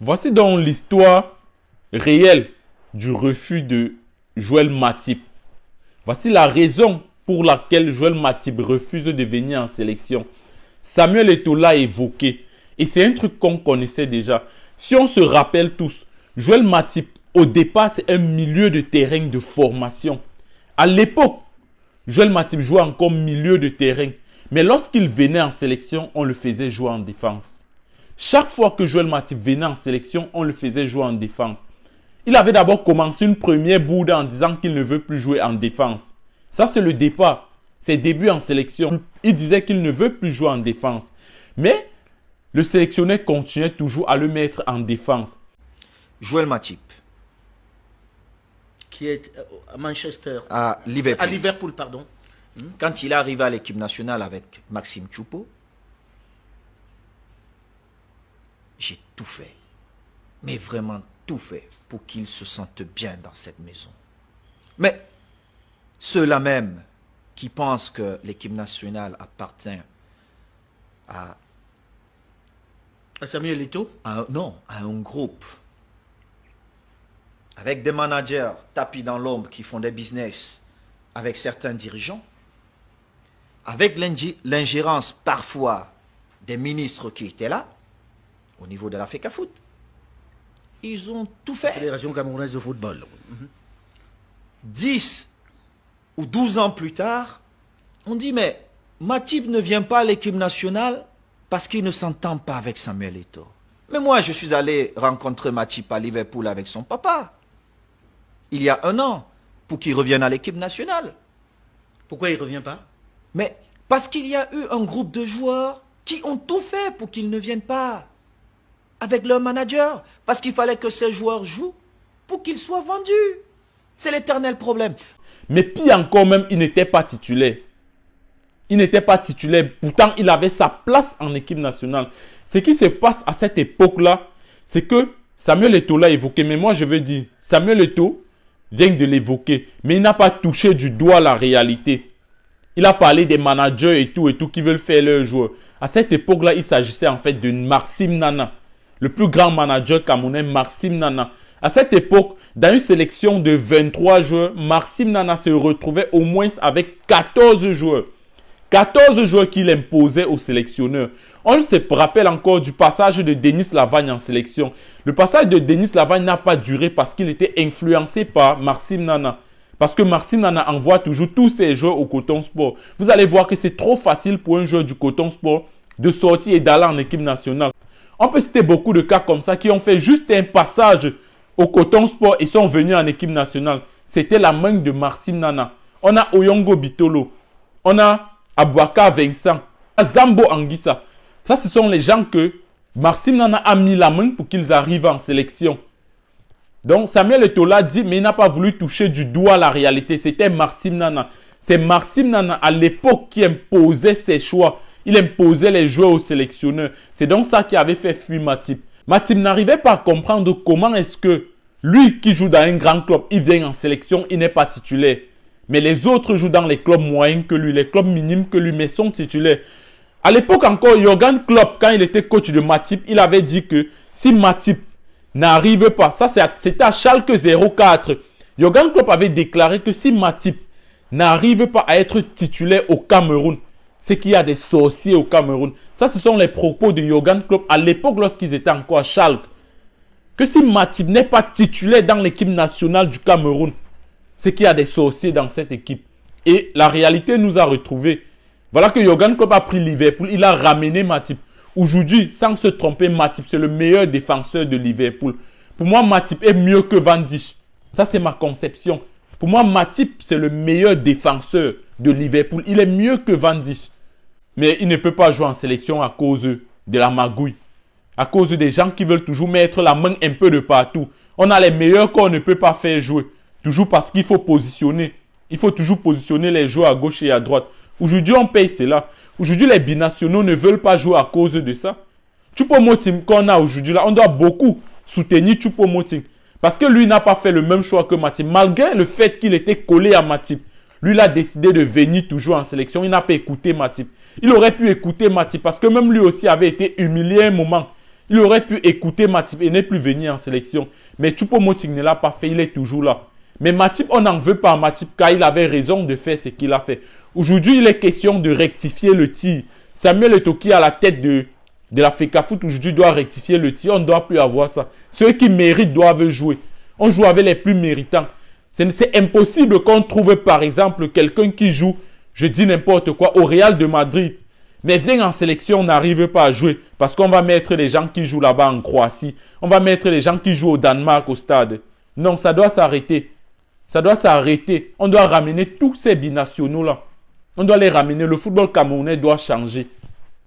Voici donc l'histoire réelle du refus de Joël Matip. Voici la raison pour laquelle Joël Matip refuse de venir en sélection. Samuel Eto'o l'a évoqué et c'est un truc qu'on connaissait déjà. Si on se rappelle tous, Joël Matip, au départ, c'est un milieu de terrain de formation. À l'époque, Joël Matip jouait encore milieu de terrain. Mais lorsqu'il venait en sélection, on le faisait jouer en défense. Chaque fois que Joël Matip venait en sélection, on le faisait jouer en défense. Il avait d'abord commencé une première boude en disant qu'il ne veut plus jouer en défense. Ça, c'est le départ. Ses débuts en sélection. Il disait qu'il ne veut plus jouer en défense. Mais le sélectionneur continuait toujours à le mettre en défense. Joël Matip. Qui est à Manchester. À Liverpool. À Liverpool, pardon. Quand il est arrivé à l'équipe nationale avec Maxime Choupo, j'ai tout fait. Mais vraiment tout fait pour qu'il se sente bien dans cette maison. Mais ceux-là même qui pensent que l'équipe nationale appartient à Samuel Eto'o? Non, à un groupe avec des managers tapis dans l'ombre qui font des business avec certains dirigeants, avec l'ingérence parfois des ministres qui étaient là, au niveau de la FECAFOOT, ils ont tout fait. Fédération camerounaise de football. 10 ou 12 ans plus tard, on dit mais Matip ne vient pas à l'équipe nationale parce qu'il ne s'entend pas avec Samuel Eto'o. Mais moi, je suis allé rencontrer Matip à Liverpool avec son papa, il y a 1 an, pour qu'il revienne à l'équipe nationale. Pourquoi il ne revient pas? Mais parce qu'il y a eu un groupe de joueurs qui ont tout fait pour qu'ils ne viennent pas avec leur manager. Parce qu'il fallait que ces joueurs jouent pour qu'ils soient vendus. C'est l'éternel problème. Mais pire encore même, il n'était pas titulaire. Il n'était pas titulaire. Pourtant, il avait sa place en équipe nationale. Ce qui se passe à cette époque-là, c'est que Samuel Eto'o l'a évoqué. Mais moi, je veux dire, Samuel Eto'o vient de l'évoquer. Mais il n'a pas touché du doigt la réalité. Il a parlé des managers et tout qui veulent faire leurs joueurs. À cette époque-là, il s'agissait en fait de Maxime Nana. Le plus grand manager camerounais, Maxime Nana. À cette époque, dans une sélection de 23 joueurs, Maxime Nana se retrouvait au moins avec 14 joueurs. 14 joueurs qu'il imposait aux sélectionneurs. On se rappelle encore du passage de Denis Lavagne en sélection. Le passage de Denis Lavagne n'a pas duré parce qu'il était influencé par Maxime Nana. Parce que Maxime Nana envoie toujours tous ses joueurs au Coton Sport. Vous allez voir que c'est trop facile pour un joueur du Coton Sport de sortir et d'aller en équipe nationale. On peut citer beaucoup de cas comme ça qui ont fait juste un passage au Coton Sport et sont venus en équipe nationale. C'était la main de Maxime Nana. On a Oyongo Bitolo. On a Abouaka Vincent. Zambo Anguissa. Ça, ce sont les gens que Maxime Nana a mis la main pour qu'ils arrivent en sélection. Donc, Samuel Eto'o l'a dit, mais il n'a pas voulu toucher du doigt la réalité. C'était Maxime Nana. C'est Maxime Nana, à l'époque, qui imposait ses choix. Il imposait les joueurs aux sélectionneurs. C'est donc ça qui avait fait fuir Matip. Matip n'arrivait pas à comprendre comment est-ce que lui qui joue dans un grand club, il vient en sélection, il n'est pas titulaire. Mais les autres jouent dans les clubs moyens que lui, les clubs minimes que lui, mais sont titulaires. À l'époque encore, Jürgen Klopp, quand il était coach de Matip, il avait dit que si Matip n'arrive pas, ça c'était à Schalke 04. Jürgen Klopp avait déclaré que si Matip n'arrive pas à être titulaire au Cameroun, c'est qu'il y a des sorciers au Cameroun. Ça, ce sont les propos de Jürgen Klopp à l'époque lorsqu'ils étaient encore à Schalke. Que si Matip n'est pas titulaire dans l'équipe nationale du Cameroun, c'est qu'il y a des sorciers dans cette équipe. Et la réalité nous a retrouvés. Voilà que Jürgen Klopp a pris Liverpool, il a ramené Matip. Aujourd'hui, sans se tromper, Matip, c'est le meilleur défenseur de Liverpool. Pour moi, Matip est mieux que Van Dijk. Ça, c'est ma conception. Pour moi, Matip, c'est le meilleur défenseur de Liverpool. Il est mieux que Van Dijk. Mais il ne peut pas jouer en sélection à cause de la magouille. À cause des gens qui veulent toujours mettre la main un peu de partout. On a les meilleurs qu'on ne peut pas faire jouer. Toujours parce qu'il faut positionner. Il faut toujours positionner les joueurs à gauche et à droite. Aujourd'hui, on paye cela. Aujourd'hui, les binationaux ne veulent pas jouer à cause de ça. Choupo-Moting qu'on a aujourd'hui, là, on doit beaucoup soutenir Choupo-Moting. Parce que lui n'a pas fait le même choix que Matip. Malgré le fait qu'il était collé à Matip. Lui, il a décidé de venir toujours en sélection. Il n'a pas écouté Matip. Il aurait pu écouter Matip parce que même lui aussi avait été humilié un moment. Il aurait pu écouter Matip et ne plus venir en sélection. Mais Choupo-Moting ne l'a pas fait, il est toujours là. Mais Matip, on n'en veut pas à Matip car il avait raison de faire ce qu'il a fait. Aujourd'hui, il est question de rectifier le tir. Samuel Eto'o qui est à la tête de la FECAFOOT aujourd'hui doit rectifier le tir. On ne doit plus avoir ça. Ceux qui méritent doivent jouer. On joue avec les plus méritants. C'est impossible qu'on trouve par exemple quelqu'un qui joue, je dis n'importe quoi, au Real de Madrid. Mais vient en sélection, on n'arrive pas à jouer. Parce qu'on va mettre les gens qui jouent là-bas en Croatie. On va mettre les gens qui jouent au Danemark au stade. Non, ça doit s'arrêter. Ça doit s'arrêter. On doit ramener tous ces binationaux-là. On doit les ramener. Le football camerounais doit changer.